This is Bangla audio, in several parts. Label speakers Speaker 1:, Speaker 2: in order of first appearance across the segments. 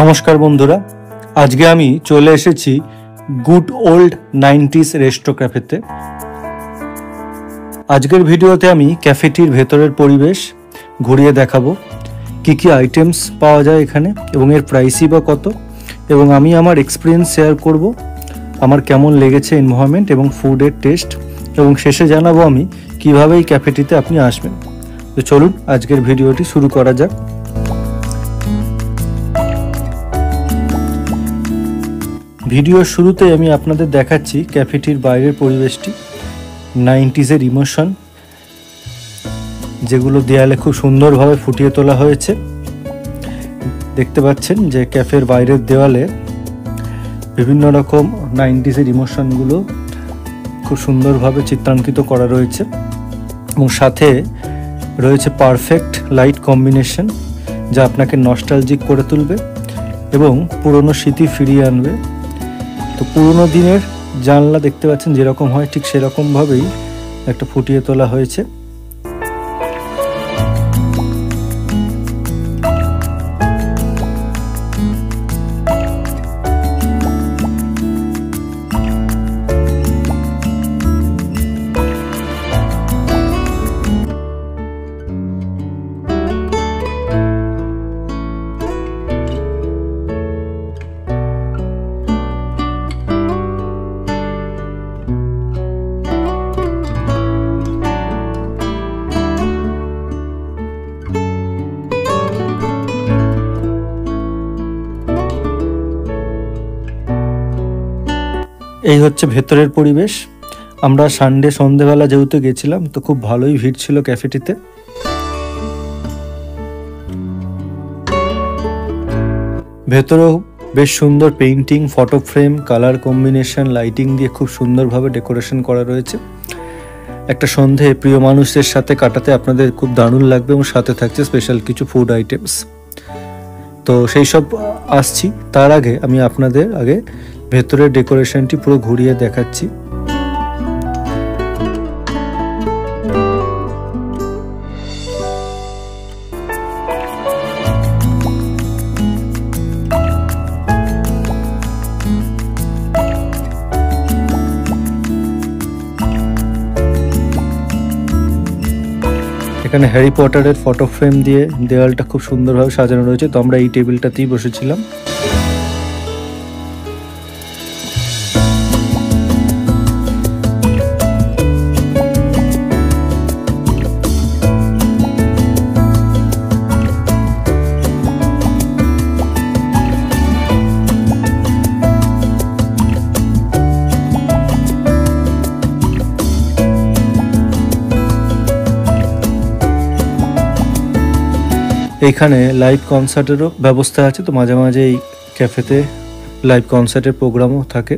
Speaker 1: নমস্কার বন্ধুরা, আজকে আমি চলে এসেছি গুড ওল্ড 90s রেস্ট্রো ক্যাফেতে। আজকের ভিডিওতে আমি ক্যাফেটির ভেতরের পরিবেশ ঘুরিয়ে দেখাবো, কি কি আইটেমস পাওয়া যায় এখানে এবং এর প্রাইসই বা কত, এবং আমি আমার এক্সপিরিয়েন্স শেয়ার করব, আমার কেমন লেগেছে এনভায়রনমেন্ট এবং ফুডের টেস্ট, এবং শেষে জানাবো আমি কিভাবে এই ক্যাফেটিতে আপনি আসবেন। তো চলুন আজকের ভিডিওটি শুরু করা যাক। ভিডিওর শুরুতে আমি আপনাদের দেখাচ্ছি ক্যাফেটির বাইরের পরিবেশটি, 90s-এর ইমোশন যেগুলো দেয়ালে খুব সুন্দরভাবে ফুটিয়ে তোলা হয়েছে। দেখতে পাচ্ছেন যে ক্যাফের বাইরের দেওয়ালে বিভিন্ন রকম 90s-এর ইমোশনগুলো খুব সুন্দরভাবে চিত্রাঙ্কিত করা রয়েছে, এবং সাথে রয়েছে পারফেক্ট লাইট কম্বিনেশন যা আপনাকে নস্টালজিক করে তুলবে এবং পুরনো স্মৃতি ফিরিয়ে আনবে। তো পুরোনো দিনের জানলা দেখতে পাচ্ছেন যেরকম হয় ঠিক সেরকমভাবেই একটা ফুটিয়ে তোলা হয়েছে। এই হচ্ছে ভেতরের পরিবেশ। আমরা সানডে সন্ধেবেলা যেহেতু গেছিলাম, তো খুব ভালোই ভিড় ছিল ক্যাফেটিতে। ভেতরেও বেশ সুন্দর painting, photo frame, colour combination, lighting দিয়ে খুব সুন্দরভাবে ডেকোরেশন করা রয়েছে। একটা সন্ধে প্রিয় মানুষদের সাথে কাটাতে আপনাদের খুব দারুণ লাগবে, এবং সাথে থাকছে স্পেশাল কিছু ফুড আইটেমস। তো সেই সব আসছি, তার আগে আমি আপনাদের ভেতরের ডেকোরেশনটি পুরো ঘুরিয়ে দেখাচ্ছি। এখানে হ্যারি পটারের ফটো ফ্রেম দিয়ে দেওয়ালটা খুব সুন্দরভাবে সাজানো রয়েছে। তো আমরা এই টেবিলটাতেই বসেছিলাম। এইখানে লাইভ কনসার্টেরও ব্যবস্থা আছে, তো মাঝে মাঝে এই ক্যাফেতে লাইভ কনসার্টের প্রোগ্রামও থাকে।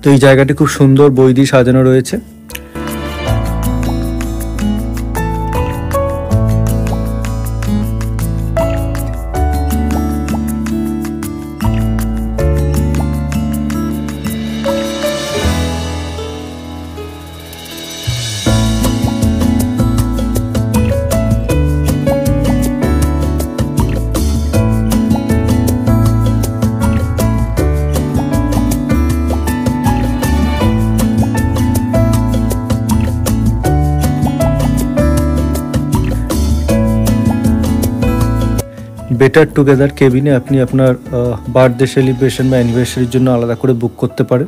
Speaker 1: তো এই জায়গাটি খুব সুন্দর বই দিয়ে সাজানো রয়েছে। বেটার টুগেদার কেবিনে আপনি আপনার বার্থডে সেলিব্রেশন বা অ্যানিভার্সারির জন্য আলাদা করে বুক করতে পারেন।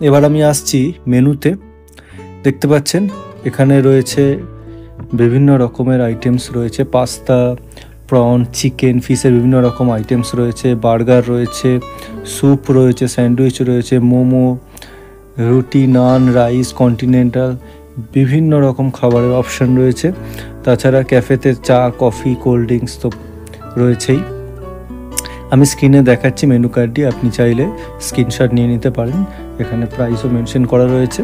Speaker 1: এবার আমি আসছি মেনুতে। দেখতে পাচ্ছেন এখানে রয়েছে বিভিন্ন রকমের আইটেমস রয়েছে, পাস্তা, প্রন, চিকেন, ফিশের বিভিন্ন রকম আইটেমস রয়েছে, বার্গার রয়েছে, স্যুপ রয়েছে, স্যান্ডউইচ রয়েছে, মোমো, রুটি, নান, রাইস, কন্টিনেন্টাল বিভিন্ন রকম খাবারের অপশান রয়েছে। তাছাড়া ক্যাফেতে চা, কফি, কোল্ড ড্রিঙ্কস তো রয়েছেই। আমি স্ক্রিনে দেখাচ্ছি মেনু কার্ডটি, আপনি চাইলে স্ক্রিনশট নিয়ে নিতে পারেন। এখানে প্রাইসও মেনশন করা রয়েছে।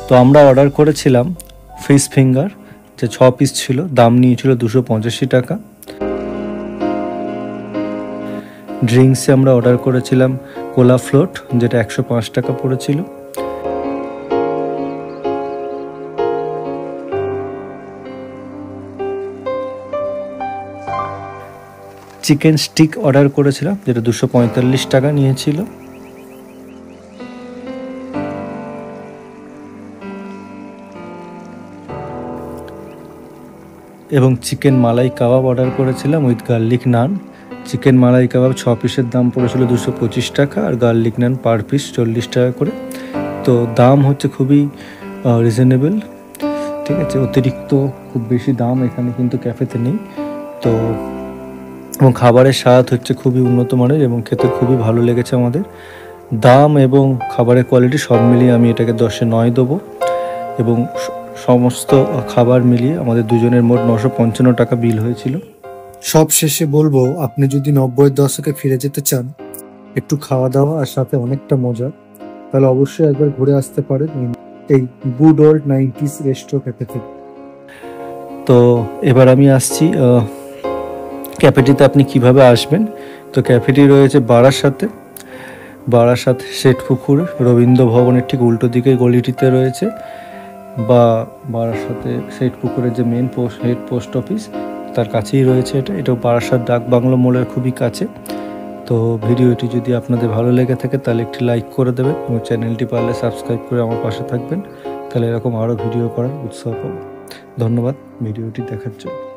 Speaker 1: তো আমরা অর্ডার করেছিলাম ফিশ ফিঙ্গার, যে 6 পিস ছিল, দাম নিয়েছিল 285 টাকা। ড্রিঙ্কসে আমরা অর্ডার করেছিলাম কোলা ফ্লোট, যেটা 105 টাকা পড়েছিল। চিকেন স্টিক অর্ডার করেছিলাম, যেটা 245 টাকা নিয়েছিল। এবং চিকেন মালাই কাবাব অর্ডার করেছিলাম উইথ গার্লিক নান। চিকেন মালাই কাবাব 6 পিসের দাম পড়েছিল 225 টাকা, আর গার্লিক নান পার পিস 40 টাকা করে। তো দাম হচ্ছে খুবই রিজনেবল, ঠিক আছে, অতিরিক্ত খুব বেশি দাম এখানে কিন্তু ক্যাফেতে নেই। তো এবং খাবারের স্বাদ হচ্ছে খুবই উন্নত মানের এবং খেতে খুবই ভালো লেগেছে আমাদের। দাম এবং খাবারের কোয়ালিটি সব মিলিয়ে আমি এটাকে 10-এ 9 দেবো। এবং সমস্ত খাবার মিলিয়ে আমাদের দুজনের মোট 955 টাকা বিল হয়েছিল।
Speaker 2: সব শেষে বলবো, আপনি যদি 90-এর দশকে ফিরে যেতে চান, একটু খাওয়া দাওয়া আর সাথে অনেকটা মজা, তাহলে অবশ্যই একবার ঘুরে আসতে পারেন এই গুড ওল্ড 90s রেস্ট্রো ক্যাফেতে।
Speaker 1: তো এবার আমি আসছি ক্যাফেটিতে আপনি কিভাবে আসবেন। তো ক্যাফেটি রয়েছে বারাসাত শেঠপুকুর রবীন্দ্র ভবনের ঠিক উল্টো দিকে গলিটিতে রয়েছে, বা বারাসাতে শেঠপুকুরের যে মেন হেড পোস্ট অফিস তার কাছেই রয়েছে এটাও বারাসাত ডাক বাংলো মোড়ের খুবই কাছে। তো ভিডিওটি যদি আপনাদের ভালো লেগে থাকে তাহলে একটি লাইক করে দেবেন এবং চ্যানেলটি পারলে সাবস্ক্রাইব করে আমার পাশে থাকবেন, তাহলে এরকম আরও ভিডিও করার উৎসাহ পাবো। ধন্যবাদ ভিডিওটি দেখার জন্য।